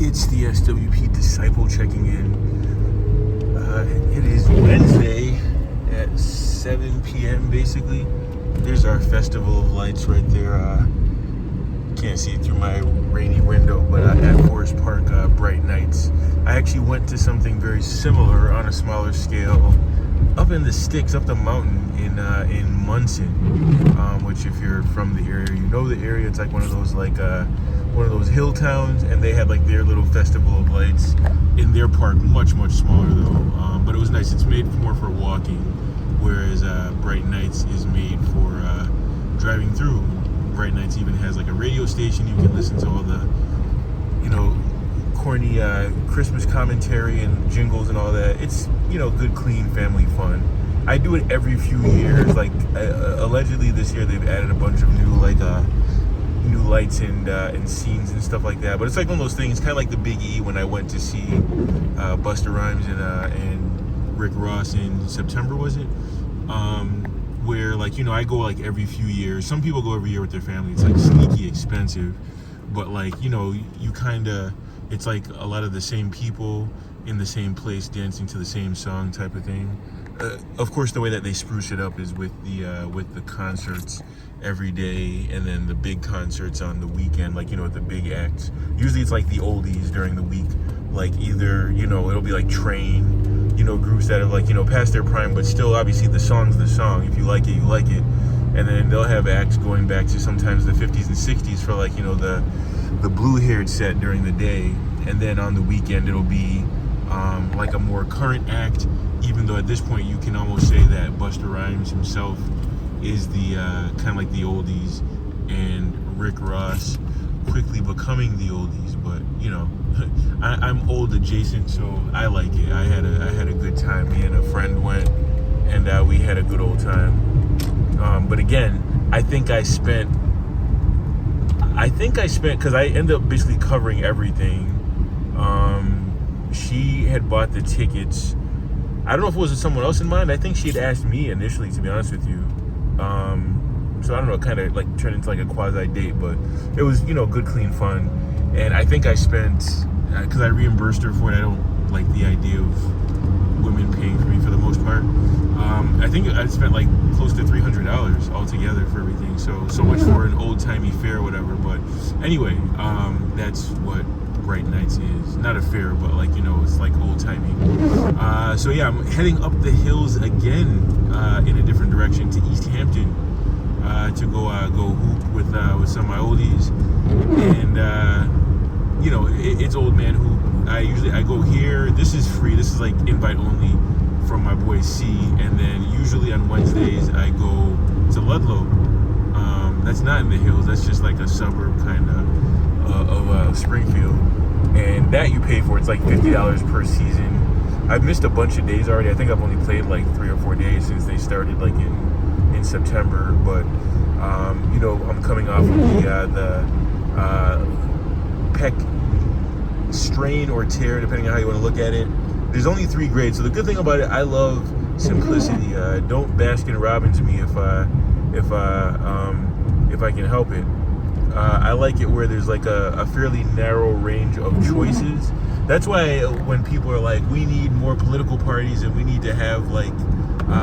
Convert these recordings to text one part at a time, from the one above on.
It's the SWP Disciple checking in. It is Wednesday at 7 p.m. basically. There's our Festival of Lights right there. Can't see it through my rainy window, but at Forest Park, Bright Nights. I actually went to something very similar on a smaller scale up in the sticks, up the mountain in Munson, which if you're from the area, you know the area. It's like one of those hill towns, and they had like their little Festival of Lights in their park, much smaller though. But it was nice. It's made more for walking, whereas Bright Nights is made for driving through. Bright Nights even has like a radio station. You can listen to all the, corny Christmas commentary and jingles and all that. It's, good, clean family fun. I do it every few years. Like allegedly this year they've added a bunch of new lights and scenes and stuff like that. But it's like one of those things, kind of like the Big E when I went to see Busta Rhymes and Rick Ross in September, was it? Where I go like every few years. Some people go every year with their family. It's like sneaky expensive, but you kind of, it's like a lot of the same people in the same place dancing to the same song type of thing. Of course, the way that they spruce it up is with the concerts every day, and then the big concerts on the weekend, the big acts. Usually it's like the oldies during the week, like either, it'll be like Train, groups that have past their prime, but still obviously the song's the song. If you like it, you like it. And then they'll have acts going back to sometimes the 50s and 60s for the blue-haired set during the day. And then on the weekend it'll be like a more current act, even though at this point you can almost say that Busta Rhymes himself is the kind of like the oldies, and Rick Ross quickly becoming the oldies. But I'm old adjacent, so I like it. I had a good time. Me and a friend went, and we had a good old time. But again, I think I spent because I ended up basically covering everything. She had bought the tickets. I don't know if it was someone else in mind. I think she had asked me initially, to be honest with you. So I don't know, kind of like turned into like a quasi date, but it was, good, clean fun. And I think I spent, because I reimbursed her for it. I don't like the idea of women paying for me for the most part. I think I spent like close to $300 altogether for everything. So much for an old timey fair or whatever. But anyway, that's what Bright Nights is. Not a fair, but it's like old timey. So yeah, I'm heading up the hills again in a different direction to East Hampton to go hoop with some of my oldies. And it's old man hoop. I go here. This is free. This is like invite only from my boy C. And then usually on Wednesdays I go to Ludlow. That's not in the hills. That's just like a suburb kind of Springfield. And that you pay for. It's like $50 per season. I've missed a bunch of days already. I think I've only played like 3 or 4 days since they started like in September. But I'm coming off of the pec strain or tear, depending on how you want to look at it. There's only 3 grades, so the good thing about it, I love simplicity. Don't Baskin Robbins me if I can help it. I like it where there's like a fairly narrow range of choices. That's why when people are like, we need more political parties and we need to have like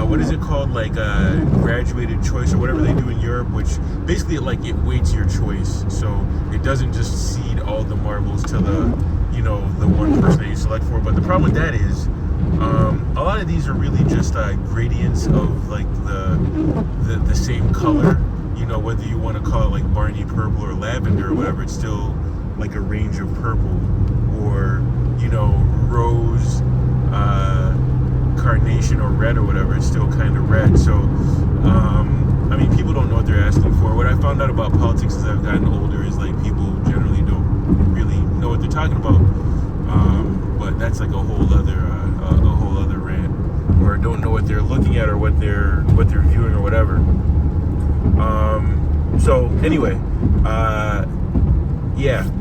what is it called, like graduated choice or whatever they do in Europe, which basically it weights your choice, so it doesn't just cede all the marbles to the one person that you select for. But the problem with that is a lot of these are really just gradients of like the same color. Whether you want to call it like Barney purple or lavender or whatever, it's still like a range of purple, or rose, carnation or red or whatever, it's still kind of red. So people don't know what they're asking for. What I found out about politics as I've gotten older is like people generally don't really know what they're talking about. But that's like a whole other rant, or don't know what they're looking at or what they're viewing or whatever. So anyway,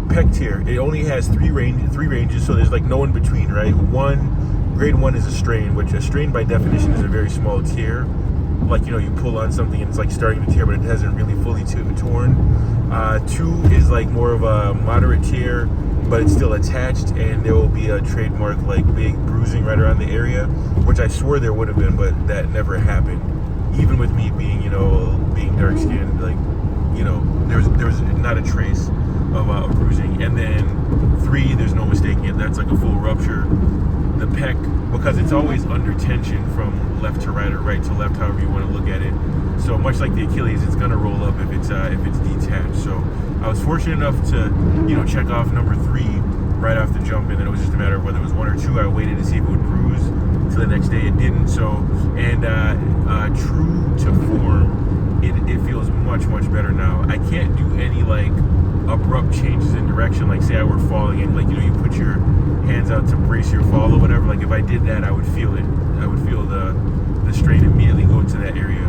pec tier. It only has three ranges, so there's like no in between, right? Grade 1 is a strain, which a strain by definition is a very small tier. like, you know, you pull on something and it's like starting to tear, but it hasn't really fully torn. 2 is like more of a moderate tear, but it's still attached, and there will be a trademark like big bruising right around the area, which I swore there would have been, but that never happened. Even with me being, you know, being dark skinned, like, you know, there was not a trace of bruising. And then 3, there's no mistaking it. That's like a full rupture. The pec, because it's always under tension from left to right or right to left, however you want to look at it. So much like the Achilles, it's gonna roll up if it's detached. So I was fortunate enough to, you know, check off number 3 right off the jump, and then it was just a matter of whether it was 1 or 2. I waited to see if it would bruise. To the next day, it didn't. So, and true to form, it feels much better now. I can't do any like abrupt changes in direction. Like say I were falling and like, you know, you put your hands out to brace your fall or whatever. Like if I did that, I would feel it. I would feel the strain immediately go to that area.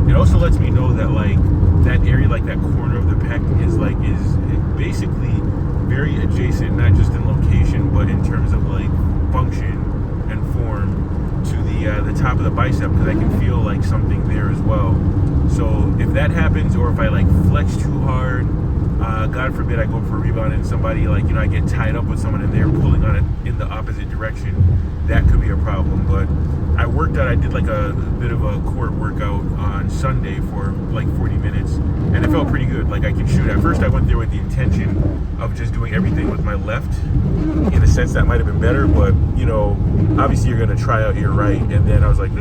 It also lets me know that like that area, like that corner of the pec is basically very adjacent, not just in location, but in terms of like function and form to the top of the bicep, because I can feel like something there as well. So if that happens, or if I like flex too hard, God forbid I go for a rebound and somebody like, you know, I get tied up with someone and they're pulling on it in the opposite direction, that could be a problem. But I worked out, I did like a bit of a core workout on Sunday for like 40 minutes, and it felt pretty good. Like I could shoot. At first I went there with the intention of just doing everything with my left. In a sense that might have been better, but you know, obviously you're gonna try out your right. And then I was like,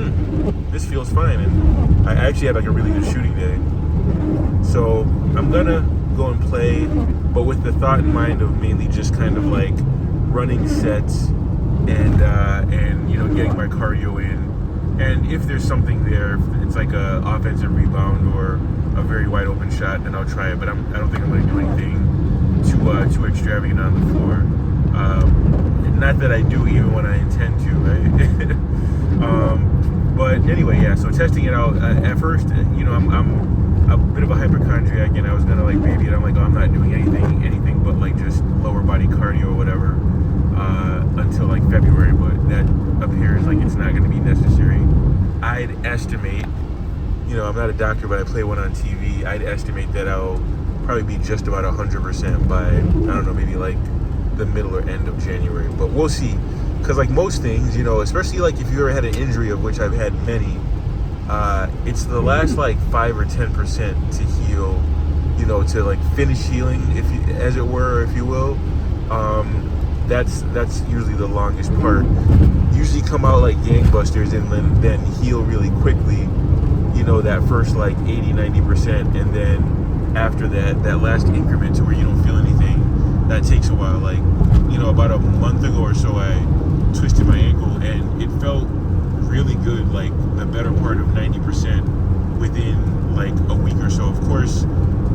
this feels fine. And I actually had like a really good shooting day. So I'm gonna go and play, but with the thought in mind of mainly just kind of like running sets and you know, getting my cardio in. And if there's something there, if it's like a offensive rebound or a very wide open shot, then I'll try it. But I don't think I'm going to do anything too extravagant on the floor. Not that I do even when I intend to, right? But anyway, yeah. So testing it out. At first, you know, I'm a bit of a hypochondriac, and I was gonna like baby it. I'm like, oh, I'm not doing anything but like just lower body cardio or whatever until like February. But that appears like it's not going to be necessary. I'd estimate, you know, I'm not a doctor, but I play one on TV. I'd estimate that I'll probably be just about 100% by, I don't know, maybe like the middle or end of January. But we'll see. Because like most things, you know, especially like if you ever had an injury, of which I've had many, it's the last like 5 or 10% to heal, you know, to like finish healing, if you, as it were, if you will. That's usually the longest part. Usually come out like gangbusters and then heal really quickly, you know, that first like 80-90%, and then after that last increment to where you don't feel anything, that takes a while. Like, you know, about a month ago or so, I twisted my ankle and it felt really good, like the better part of 90% within like a week or so. Of course,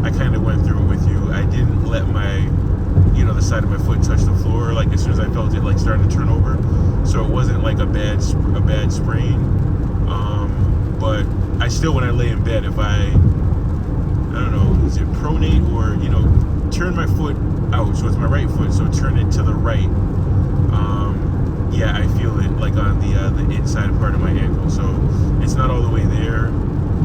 I kind of went through it with you. I didn't let my, you know, the side of my foot touch the floor, like as soon as I felt it like starting to turn over. So it wasn't like a bad sprain. But I still, when I lay in bed, if I don't know, is it pronate or, you know, turn my foot out, so it's my right foot, so turn it to the right. Yeah, I feel it like on the inside part of my ankle. So it's not all the way there,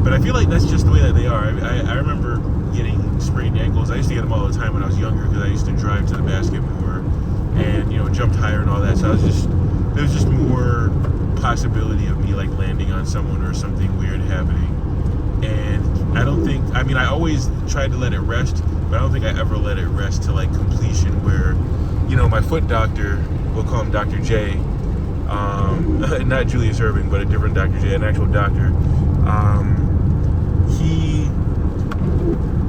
but I feel like that's just the way that they are. I remember getting sprained ankles. I used to get them all the time when I was younger because I used to drive to the basket more and, you know, jumped higher and all that. So there was just more possibility of me like landing on someone or something weird happening. And I don't think, I mean, I always tried to let it rest, but I don't think I ever let it rest to like completion where, you know, my foot doctor, we'll call him Dr. J, not Julius Irving, but a different Dr. J, an actual doctor.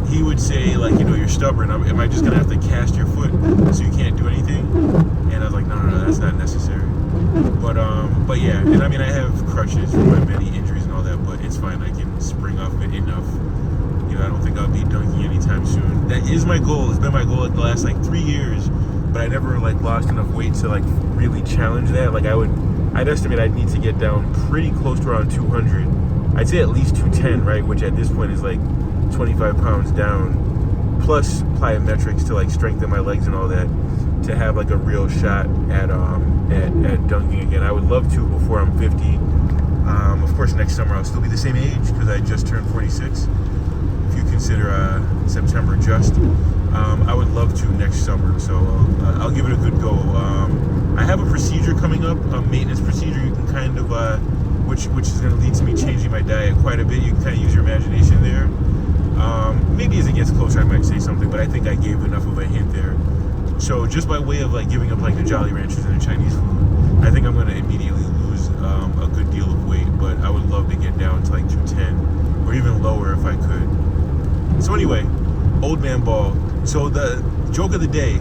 He would say, like, you know, you're stubborn. Am I just gonna have to cast your foot so you can't do anything? And I was like, no, that's not necessary. But yeah, and I mean, I have crutches from my many injuries and all that, but it's fine. I can spring off it enough. You know, I don't think I'll be dunking anytime soon. That is my goal. It's been my goal like the last like 3 years, but I never like lost enough weight to like really challenge that. Like I'd estimate I'd need to get down pretty close to around 200. I'd say at least 210, right? Which at this point is like 25 pounds down, plus plyometrics to like strengthen my legs and all that, to have like a real shot at dunking again. I would love to before I'm 50. Of course, next summer I'll still be the same age because I just turned 46. If you consider September just, I would love to next summer. So I'll give it a good go. I have a procedure coming up, a maintenance procedure. You can kind of, which is going to lead to me changing my diet quite a bit. You can kind of use your imagination there. Maybe as it gets closer, I might say something, but I think I gave enough of a hint there. So just by way of like giving up like the Jolly Ranchers and the Chinese food, I think I'm going to immediately lose a good deal of weight. But I would love to get down to like 210 or even lower if I could. So anyway, Old Man Ball. So the joke of the day,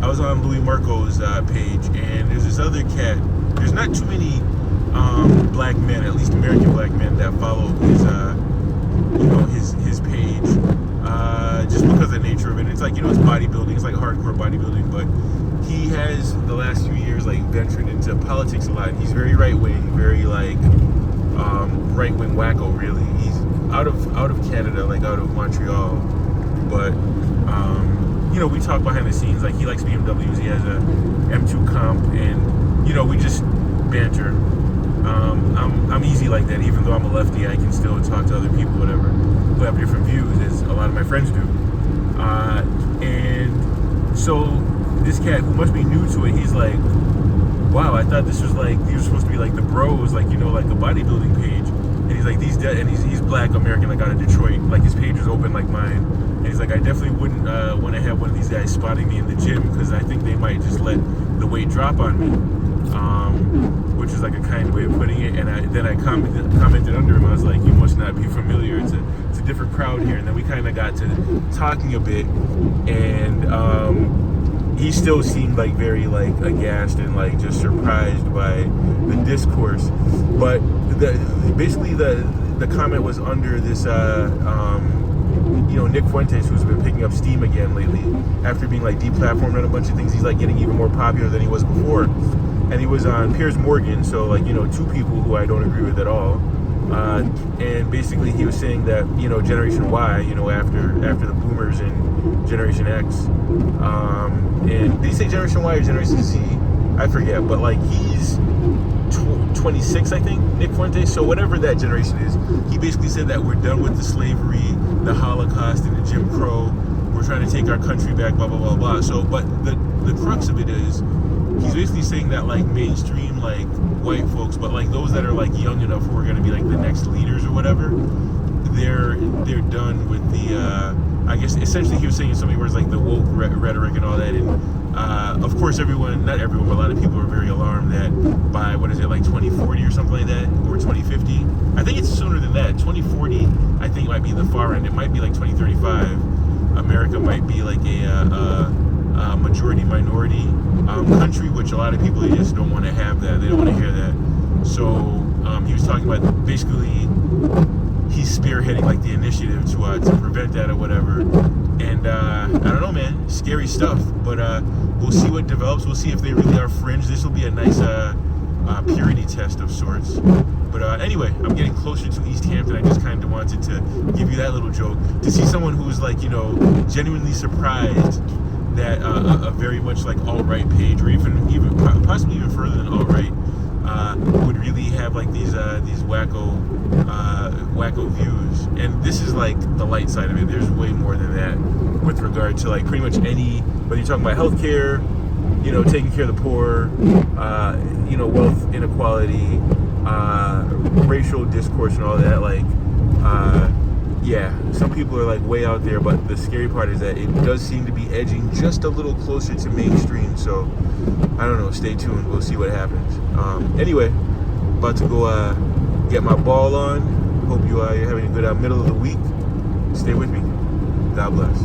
I was on Louis Marco's page, and there's this other cat. There's not too many black men, at least American black men, that follow his page, just because of the nature of it. It's like, it's bodybuilding, it's like hardcore bodybuilding, but he has the last few years like ventured into politics a lot. He's very right wing, very like right wing wacko. Really, he's out of Canada, like out of Montreal, but we talk behind the scenes. Like, he likes BMWs. He has a M2 Comp, and we just banter. I'm easy like that. Even though I'm a lefty, I can still talk to other people, whatever, who have different views, as a lot of my friends do. And so this cat, who must be new to it, he's like, wow, I thought this was like, these were supposed to be like the bros, like, like a bodybuilding page. And he's like, and he's black American, like out of Detroit. Like, his page is open like mine. And he's like, I definitely wouldn't want to have one of these guys spotting me in the gym, because I think they might just let the weight drop on me. Which is like a kind way of putting it. And I commented under him. I was like, you must not be familiar. It's a different crowd here. And then we kind of got to talking a bit, and he still seemed like very like aghast and like just surprised by the discourse. But basically the comment was under this Nick Fuentes, who's been picking up steam again lately after being like deplatformed on a bunch of things. He's like getting even more popular than he was before. And he was on Piers Morgan, so like, two people who I don't agree with at all. And basically he was saying that, Generation Y, after the boomers and Generation X, and did he say Generation Y or Generation Z? I forget, but like, he's 26, I think, Nick Fuentes. So whatever that generation is, he basically said that we're done with the slavery, the Holocaust, and the Jim Crow. We're trying to take our country back, blah, blah, blah, blah. So, but the crux of it is, he's basically saying that like mainstream like white folks, but like those that are like young enough who are going to be like the next leaders or whatever, they're done with the I guess essentially he was saying in so many words like the woke rhetoric and all that. And of course not everyone, but a lot of people are very alarmed that by like 2040 or something like that, or 2050. I think it's sooner than that. 2040 I think might be the far end. It might be like 2035. America might be like a majority minority country, which a lot of people, they just don't want to have that. They don't want to hear that. So he was talking about basically he's spearheading like the initiative to prevent that or whatever. And I don't know, man, scary stuff. But we'll see what develops. We'll see if they really are fringe. This will be a nice purity test of sorts. But anyway, I'm getting closer to East Hampton. I just kind of wanted to give you that little joke, to see someone who's like, genuinely surprised that a very much like alt-right page, or even possibly even further than alt-right, would really have like these wacko views. And this is like the light side of it. There's way more than that with regard to like pretty much any, whether you're talking about healthcare, taking care of the poor, wealth inequality, racial discourse and all that. Like, yeah, some people are like way out there, but the scary part is that it does seem to be edging just a little closer to mainstream. So I don't know, stay tuned, we'll see what happens. Anyway, about to go get my ball on. Hope you're having a good middle of the week. Stay with me. God bless.